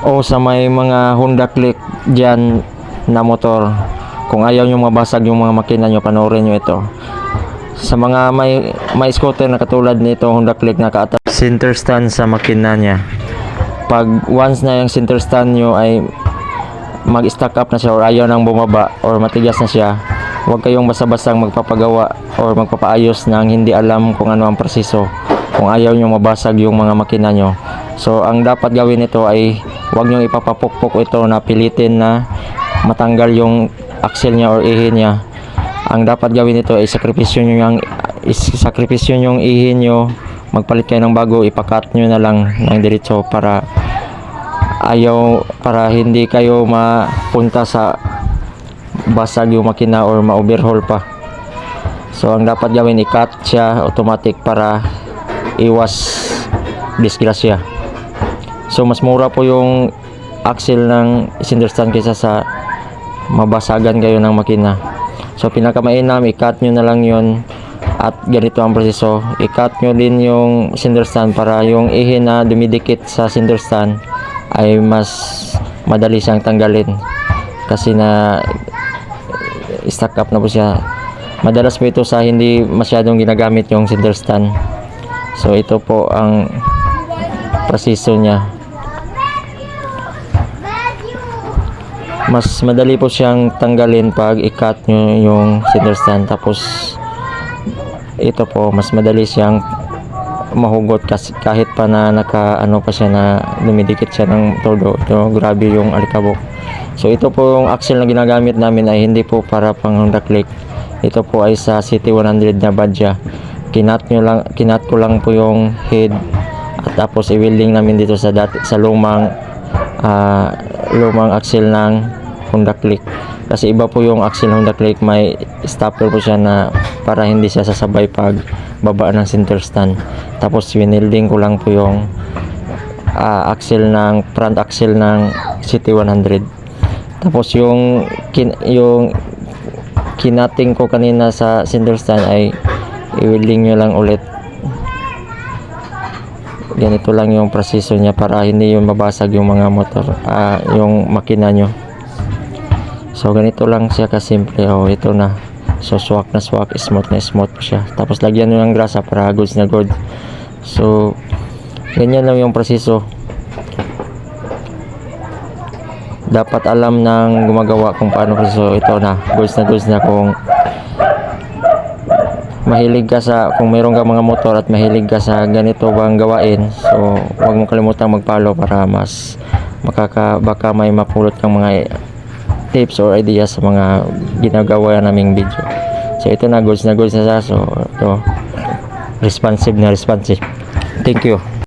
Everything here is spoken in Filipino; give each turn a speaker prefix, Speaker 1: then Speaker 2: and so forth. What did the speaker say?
Speaker 1: o sa may mga Honda Click dyan na motor, kung ayaw nyo mabasag yung mga makina nyo, panoorin nyo ito. Sa mga may scooter na katulad nito Honda Click, naka-attach center stand sa makina nya. Pag once na yung center stand nyo ay mag-stack up na siya or ayaw nang bumaba or matigas na siya, huwag kayong basta-bastang magpapagawa or magpapaayos nang hindi alam kung ano ang proseso, kung ayaw nyo mabasag yung mga makina nyo. So ang dapat gawin nito ay huwag nyo ipapapukpok ito na pilitin na matanggal yung axle nya or ihin nya. Ang dapat gawin nito ay sakripisyo yung ihin nyo, magpalit kayo ng bago, ipakat nyo na lang ng diretso para hindi kayo mapunta sa basag yung makina or ma-overhaul pa. So ang dapat gawin, i-cut siya automatic para iwas disgrasya. So mas mura po yung axle ng cylinder stand kaysa sa mabasagan kayo ng makina. So pinakamainam, i-cut nyo na lang yun. At ganito ang proseso, i-cut nyo din yung cylinder stand para yung ihin na dumidikit sa cylinder stand ay mas madali siyang tanggalin kasi na stack up na po siya. Madalas po ito sa hindi masyadong ginagamit yung cylinder stand. So ito po ang proseso niya. Mas madali po siyang tanggalin pag i-cut nyo yung cylinder stand. Tapos ito po, mas madali siyang mahugot kasi kahit pa na naka-ano pa siya na dumidikit siya ng todo. Ito, grabe yung alikabok. So ito po yung axle na ginagamit namin ay hindi po para pang Honda Click. Ito po ay sa City 100 na badya. Kinat ko lang po yung head at tapos i-welding namin dito sa lumang axle ng Honda Click. Kasi iba po yung axle Honda Click, may stopper po siya na para hindi siya sasabay pag baba ng center stand. Tapos winelding ko lang po yung front axle ng City 100. Tapos yung kinating ko kanina sa center stand ay i-welding nyo lang ulit. Ganito lang yung proseso niya para hindi yung mabasag yung mga motor, yung makina nyo. So ganito lang siya kasimple. Ito na. So swak na swak, smooth na smooth po siya. Tapos lagyan nyo ng grasa para goods na good. So ganyan lang yung proseso. Dapat alam ng gumagawa kung paano proseso. Ito na, goods na kung mahilig ka kung mayroon ka mga motor at mahilig ka sa ganito bang gawain. So huwag mong kalimutang mag-follow para mas baka may mapulot kang mga tips or ideas sa mga ginagawa naming video. So ito na, goods na siya. So ito, responsive. Thank you.